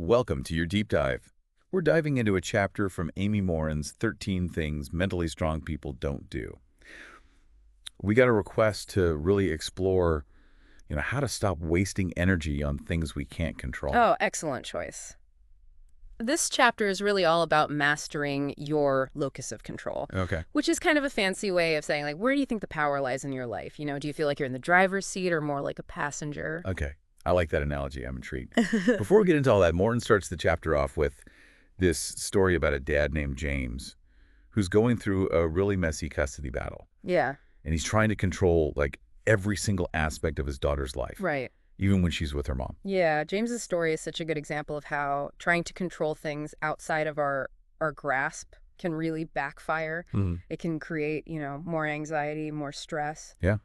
Welcome to your deep dive. We're diving into a chapter from Amy Morin's 13 Things Mentally Strong People Don't Do. We got a request to really explore, how to stop wasting energy on things we can't control. Oh, excellent choice. This chapter is really all about mastering your locus of control, Okay. which is kind of a fancy way of saying, like, where do you think the power lies in your life? Do you feel like you're in the driver's seat or more like a passenger? Okay. I like that analogy. I'm intrigued. Before we get into all that, Morin starts the chapter off with this story about a dad named James who's going through a really messy custody battle. Yeah, And he's trying to control, every single aspect of his daughter's life, right. even when she's with her mom. Yeah, James's story is such a good example of how trying to control things outside of our grasp can really backfire. Mhm. It can create, more anxiety, more stress. Yeah.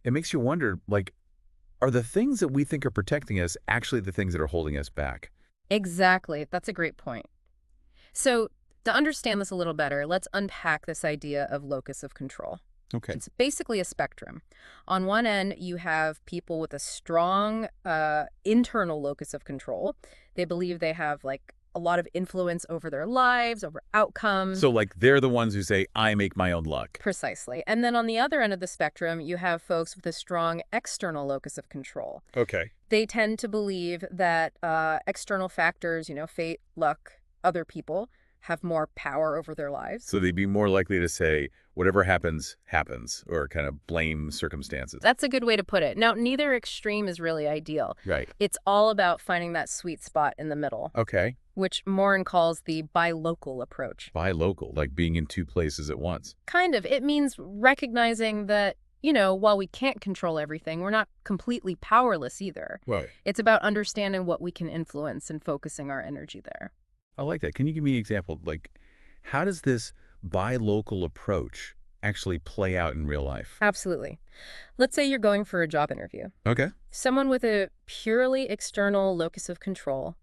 It makes you wonder, are the things that we think are protecting us actually the things that are holding us back? Exactly. That's a great point. So, to understand this a little better, let's unpack this idea of locus of control. Okay. It's basically a spectrum. On one end, you have people with a strong internal locus of control. They believe they have a lot of influence over their lives, over outcomes. So, they're the ones who say, I make my own luck. Precisely. And then on the other end of the spectrum, you have folks with a strong external locus of control. Okay. They tend to believe that external factors, fate, luck, other people, have more power over their lives. So they'd be more likely to say, whatever happens, happens, or kind of blame circumstances. That's a good way to put it. Now, neither extreme is really ideal. Right. It's all about finding that sweet spot in the middle, Okay. which Morin calls the buy-local approach. Buy local, like being in two places at once. Kind of. It means recognizing that, while we can't control everything, we're not completely powerless either. Right. It's about understanding what we can influence and focusing our energy there. I like that. Can you give me an example? How does this buy local approach actually play out in real life? Absolutely. Let's say you're going for a job interview. Okay. Someone with a purely external locus of control,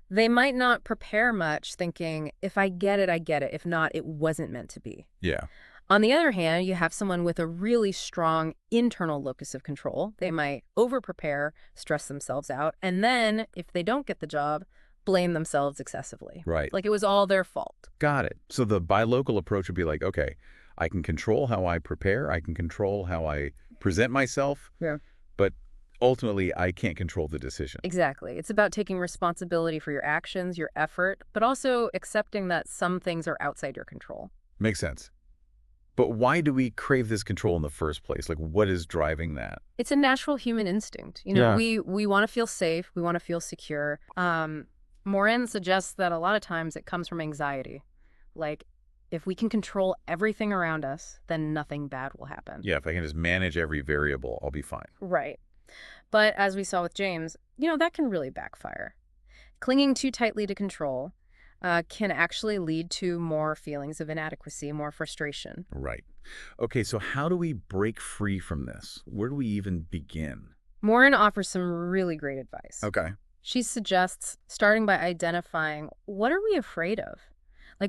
they might not prepare much thinking, if I get it, I get it. If not, it wasn't meant to be. Yeah. On the other hand, you have someone with a really strong internal locus of control. They might over-prepare, stress themselves out, and then, if they don't get the job, blame themselves excessively. Right. Like it was all their fault. Got it. So the buy local approach would be okay, I can control how I prepare. I can control how I present myself. Yeah. But ultimately, I can't control the decision. Exactly. It's about taking responsibility for your actions, your effort, but also accepting that some things are outside your control. Makes sense. But why do we crave this control in the first place? What is driving that? It's a natural human instinct. Yeah. We want to feel safe. We want to feel secure. Morin suggests that a lot of times it comes from anxiety. If we can control everything around us, then nothing bad will happen. Yeah, if I can just manage every variable, I'll be fine. Right. But as we saw with James, that can really backfire. Clinging too tightly to control can actually lead to more feelings of inadequacy, more frustration. Right. Okay, so how do we break free from this? Where do we even begin? Morin offers some really great advice. Okay. She suggests starting by identifying, what are we afraid of?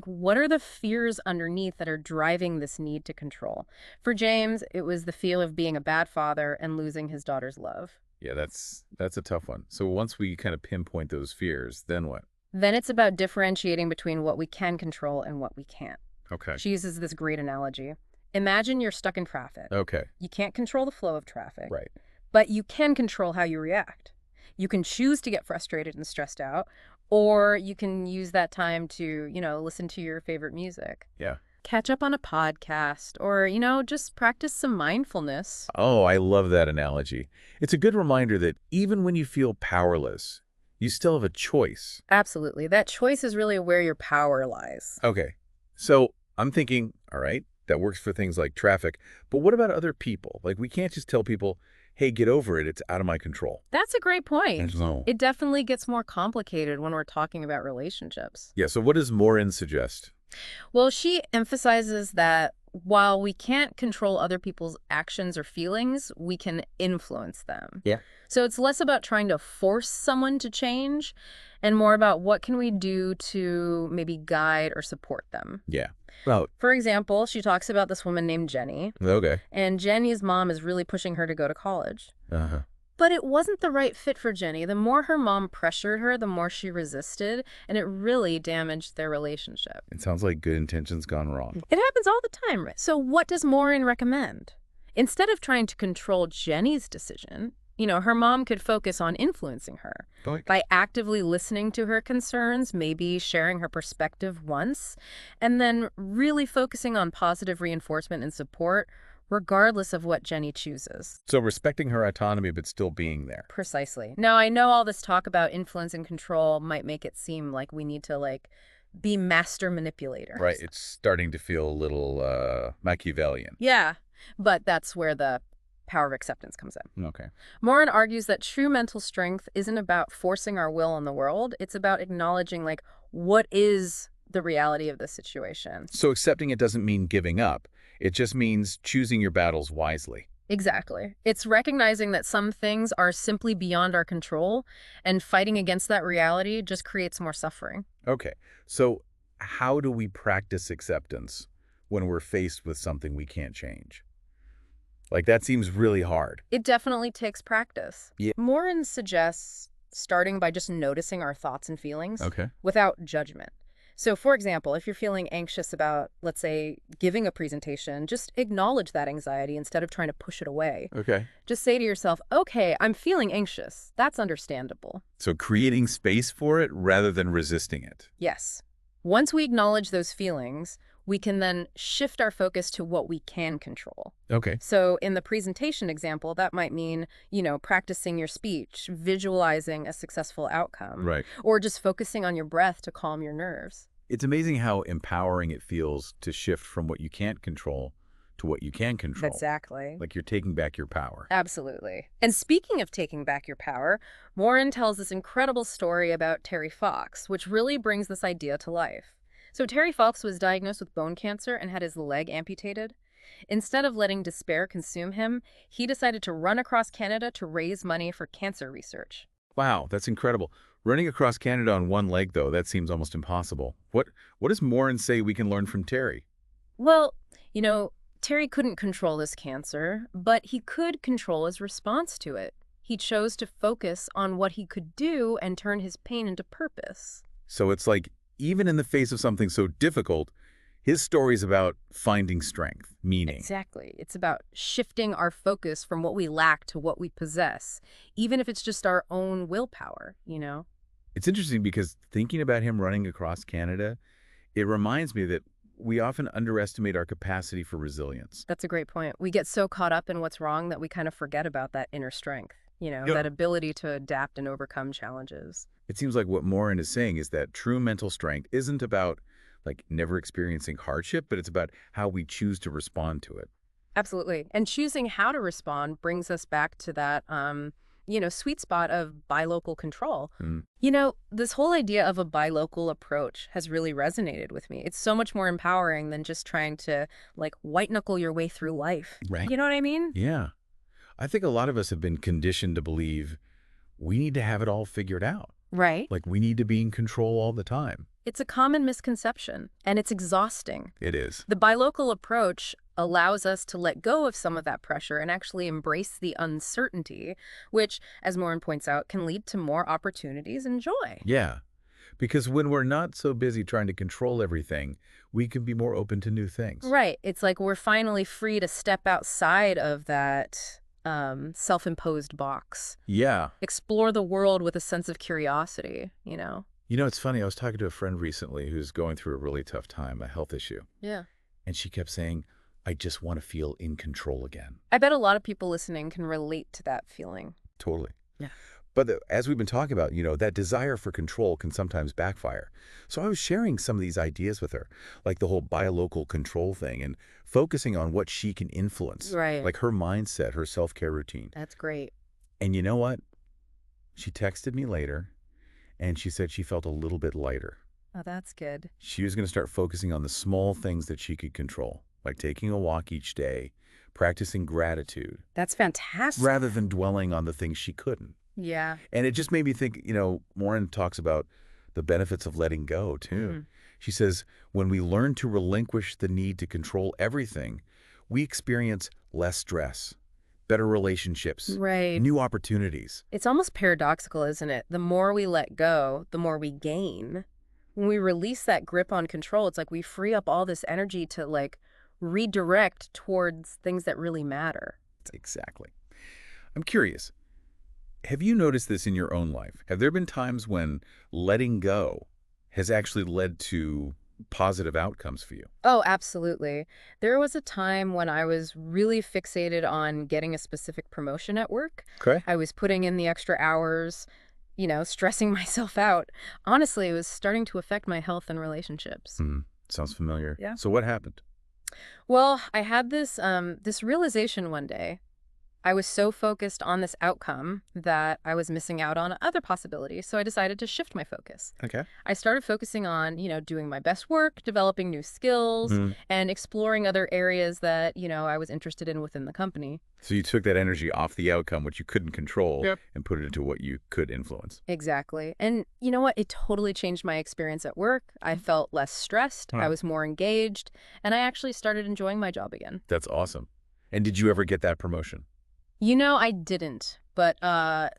What are the fears underneath that are driving this need to control? For James, it was the fear of being a bad father and losing his daughter's love. Yeah, that's a tough one. So once we kind of pinpoint those fears, then what? Then it's about differentiating between what we can control and what we can't. Okay. She uses this great analogy. Imagine you're stuck in traffic. Okay. You can't control the flow of traffic. Right. But you can control how you react. You can choose to get frustrated and stressed out, or you can use that time to, listen to your favorite music. Yeah. Catch up on a podcast, or, just practice some mindfulness. Oh, I love that analogy. It's a good reminder that even when you feel powerless, you still have a choice. Absolutely. That choice is really where your power lies. Okay. So I'm thinking, all right, that works for things like traffic, but what about other people? We can't just tell people, hey, get over it. It's out of my control. That's a great point. No. It definitely gets more complicated when we're talking about relationships. Yeah, so what does Morin suggest? Well, she emphasizes that while we can't control other people's actions or feelings, we can influence them. Yeah. So it's less about trying to force someone to change and more about what can we do to maybe guide or support them. Yeah. Well, For example, she talks about this woman named Jenny. okay. And Jenny's mom is really pushing her to go to college. Uh-huh. But it wasn't the right fit for Jenny. The more her mom pressured her, the more she resisted, and it really damaged their relationship. It sounds like good intentions gone wrong. It happens all the time, right? So what does Maureen recommend? Instead of trying to control Jenny's decision, her mom could focus on influencing her Like, by actively listening to her concerns, maybe sharing her perspective once, and then really focusing on positive reinforcement and support, regardless of what Jenny chooses. so respecting her autonomy but still being there. Precisely. Now, I know all this talk about influence and control might make it seem like we need to, be master manipulators. Right, it's starting to feel a little Machiavellian. Yeah, but that's where the power of acceptance comes in. Okay. Morin argues that true mental strength isn't about forcing our will on the world. It's about acknowledging, what is the reality of the situation. So accepting it doesn't mean giving up. It just means choosing your battles wisely. Exactly. It's recognizing that some things are simply beyond our control, and fighting against that reality just creates more suffering. Okay, so how do we practice acceptance when we're faced with something we can't change? Like, that seems really hard. It definitely takes practice. Yeah. Morin suggests starting by just noticing our thoughts and feelings Okay. without judgment. So, for example, if you're feeling anxious about, let's say, giving a presentation, just acknowledge that anxiety instead of trying to push it away. Okay. Just say to yourself, okay, I'm feeling anxious. That's understandable. So creating space for it rather than resisting it. Yes. Once we acknowledge those feelings, we can then shift our focus to what we can control. Okay. So in the presentation example, that might mean, practicing your speech, visualizing a successful outcome, Right. or just focusing on your breath to calm your nerves. It's amazing how empowering it feels to shift from what you can't control to what you can control. Exactly. Like you're taking back your power. Absolutely. And speaking of taking back your power, Morin tells this incredible story about Terry Fox, which really brings this idea to life. So Terry Fox was diagnosed with bone cancer and had his leg amputated. Instead of letting despair consume him, he decided to run across Canada to raise money for cancer research. Wow, that's incredible. Running across Canada on one leg, though, that seems almost impossible. What does Morin say we can learn from Terry? Well, Terry couldn't control his cancer, but he could control his response to it. He chose to focus on what he could do and turn his pain into purpose. So it's like, even in the face of something so difficult, his story's about finding strength, meaning. Exactly. It's about shifting our focus from what we lack to what we possess, even if it's just our own willpower. It's interesting because thinking about him running across Canada, it reminds me that we often underestimate our capacity for resilience. That's a great point. We get so caught up in what's wrong that we kind of forget about that inner strength, that ability to adapt and overcome challenges. It seems like what Morin is saying is that true mental strength isn't about never experiencing hardship, but it's about how we choose to respond to it. Absolutely. And choosing how to respond brings us back to that, sweet spot of buy local control. Mm. This whole idea of a buy local approach has really resonated with me. It's so much more empowering than just trying to white knuckle your way through life. Right. You know what I mean? Yeah. I think a lot of us have been conditioned to believe we need to have it all figured out. Right. Like we need to be in control all the time. It's a common misconception, and it's exhausting. It is. The buy local approach allows us to let go of some of that pressure and actually embrace the uncertainty, which, as Morin points out, can lead to more opportunities and joy. Yeah. Because when we're not so busy trying to control everything, we can be more open to new things. Right. It's like we're finally free to step outside of that self-imposed box. Yeah. Explore the world with a sense of curiosity. It's funny. I was talking to a friend recently who's going through a really tough time, a health issue. Yeah. And she kept saying, I just want to feel in control again. I bet a lot of people listening can relate to that feeling. Totally. Yeah. But as we've been talking about, that desire for control can sometimes backfire. So I was sharing some of these ideas with her, like the whole buy local control thing and focusing on what she can influence. Right. Like her mindset, her self-care routine. That's great. And you know what? She texted me later and she said she felt a little bit lighter. Oh, that's good. She was going to start focusing on the small things that she could control, like taking a walk each day, practicing gratitude. That's fantastic. Rather than dwelling on the things she couldn't. Yeah. And it just made me think, Morin talks about the benefits of letting go, too. Mm-hmm. She says, when we learn to relinquish the need to control everything, we experience less stress, better relationships, Right. new opportunities. It's almost paradoxical, isn't it? The more we let go, the more we gain. When we release that grip on control, it's like we free up all this energy to redirect towards things that really matter. Exactly. I'm curious, have you noticed this in your own life? Have there been times when letting go has actually led to positive outcomes for you? Oh, absolutely. There was a time when I was really fixated on getting a specific promotion at work. Okay. I was putting in the extra hours, stressing myself out. Honestly, it was starting to affect my health and relationships. Hmm. Sounds familiar. Yeah. So what happened? Well, I had this realization one day. I was so focused on this outcome that I was missing out on other possibilities, so I decided to shift my focus. Okay. I started focusing on, doing my best work, developing new skills, Hmm. and exploring other areas that, I was interested in within the company. So you took that energy off the outcome, which you couldn't control, Yep. and put it into what you could influence. Exactly. And you know what? It totally changed my experience at work. I felt less stressed, Huh. I was more engaged, and I actually started enjoying my job again. That's awesome. And did you ever get that promotion? I didn't, but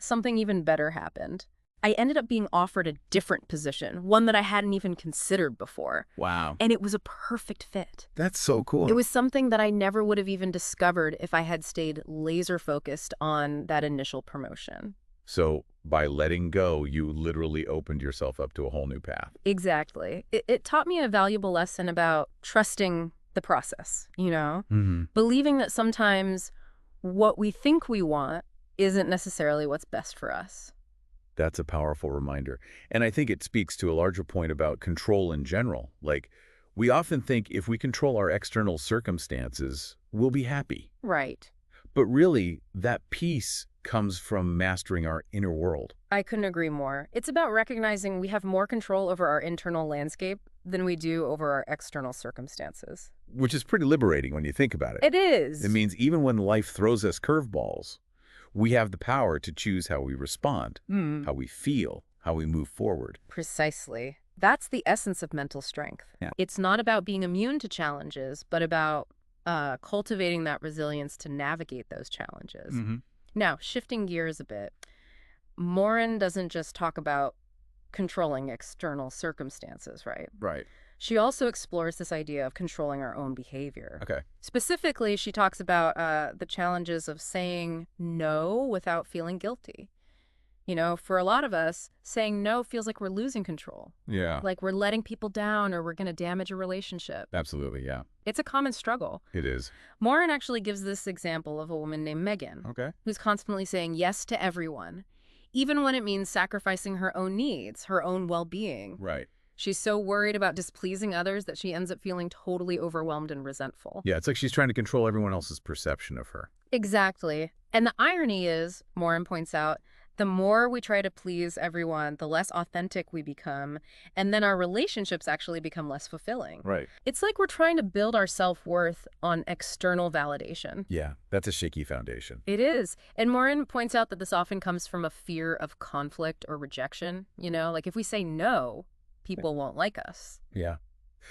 something even better happened. I ended up being offered a different position, one that I hadn't even considered before, Wow. and it was a perfect fit. That's so cool. It was something that I never would have even discovered if I had stayed laser focused on that initial promotion. So by letting go, you literally opened yourself up to a whole new path. Exactly. It taught me a valuable lesson about trusting the process, Mm-hmm. believing that sometimes what we think we want isn't necessarily what's best for us. That's a powerful reminder. And I think it speaks to a larger point about control in general. Like, we often think if we control our external circumstances, we'll be happy. Right. But really, that peace comes from mastering our inner world, I couldn't agree more. It's about recognizing we have more control over our internal landscape than we do over our external circumstances. which is pretty liberating when you think about it. It is. It means even when life throws us curveballs, we have the power to choose how we respond, how we feel, how we move forward. Precisely. That's the essence of mental strength. Yeah. It's not about being immune to challenges, but about cultivating that resilience to navigate those challenges. Mm-hmm. Now, shifting gears a bit, Morin doesn't just talk about controlling external circumstances, right? Right. She also explores this idea of controlling our own behavior. Okay. Specifically, she talks about the challenges of saying no without feeling guilty. For a lot of us, saying no feels like we're losing control, Yeah. like we're letting people down or we're going to damage a relationship. Absolutely, yeah. It's a common struggle. It is. Morin actually gives this example of a woman named Megan, Okay. who's constantly saying yes to everyone, even when it means sacrificing her own needs, her own well-being. Right. She's so worried about displeasing others that she ends up feeling totally overwhelmed and resentful. Yeah, it's like she's trying to control everyone else's perception of her. Exactly. And the irony is, Morin points out, the more we try to please everyone, the less authentic we become, and then our relationships actually become less fulfilling. Right. It's like we're trying to build our self-worth on external validation. Yeah, that's a shaky foundation. It is. And Morin points out that this often comes from a fear of conflict or rejection. Like if we say no, people won't like us. Yeah.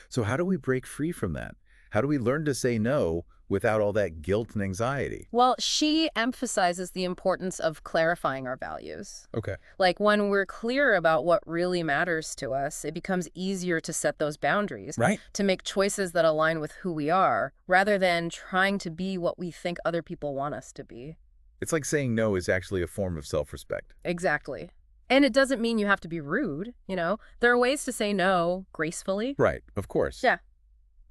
So how do we break free from that? How do we learn to say no without all that guilt and anxiety? Well, she emphasizes the importance of clarifying our values. Okay. Like when we're clear about what really matters to us, it becomes easier to set those boundaries, Right. to make choices that align with who we are, rather than trying to be what we think other people want us to be. It's like saying no is actually a form of self-respect. Exactly. And it doesn't mean you have to be rude, There are ways to say no gracefully. Right, of course. Yeah.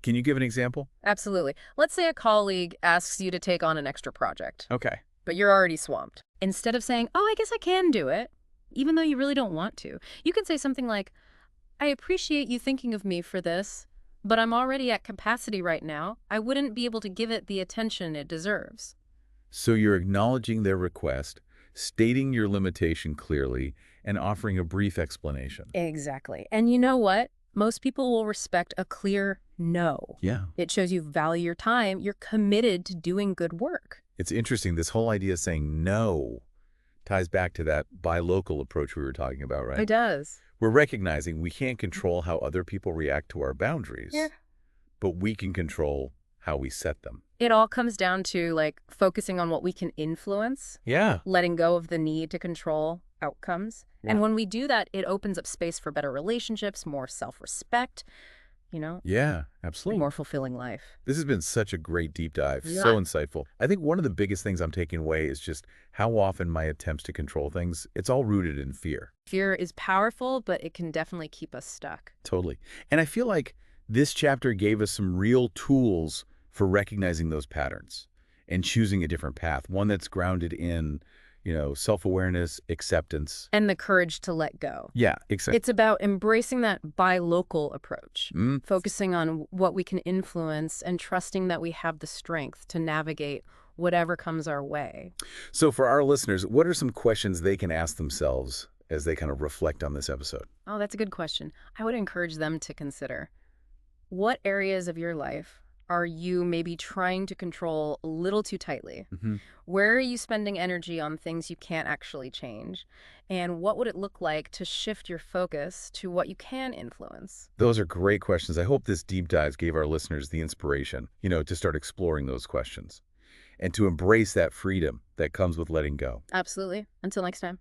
Can you give an example? Absolutely. Let's say a colleague asks you to take on an extra project, Okay. but you're already swamped. Instead of saying, "Oh, I guess I can do it," even though you really don't want to, you can say something like, "I appreciate you thinking of me for this, but I'm already at capacity right now. I wouldn't be able to give it the attention it deserves." So you're acknowledging their request, stating your limitation clearly, and offering a brief explanation. Exactly. And you know what? Most people will respect a clear no. Yeah. It shows you value your time. You're committed to doing good work. It's interesting. This whole idea of saying no ties back to that buy local approach we were talking about, right? It does. We're recognizing we can't control how other people react to our boundaries, Yeah. but we can control how we set them. It all comes down to like focusing on what we can influence, Yeah. letting go of the need to control outcomes. Yeah. And when we do that, it opens up space for better relationships, more self-respect, Yeah, a absolutely. more fulfilling life. This has been such a great deep dive, Yeah. so insightful. I think one of the biggest things I'm taking away is just how often my attempts to control things, it's all rooted in fear. Fear is powerful, but it can definitely keep us stuck. Totally. And I feel like this chapter gave us some real tools for recognizing those patterns and choosing a different path, one that's grounded in, self-awareness, acceptance. And the courage to let go. Yeah, exactly. It's about embracing that buy local approach, Mm. focusing on what we can influence and trusting that we have the strength to navigate whatever comes our way. So for our listeners, what are some questions they can ask themselves as they kind of reflect on this episode? Oh, that's a good question. I would encourage them to consider what areas of your life are you maybe trying to control a little too tightly? Hmm. Where are you spending energy on things you can't actually change? And what would it look like to shift your focus to what you can influence? Those are great questions. I hope this deep dive gave our listeners the inspiration, to start exploring those questions and to embrace that freedom that comes with letting go. Absolutely. Until next time.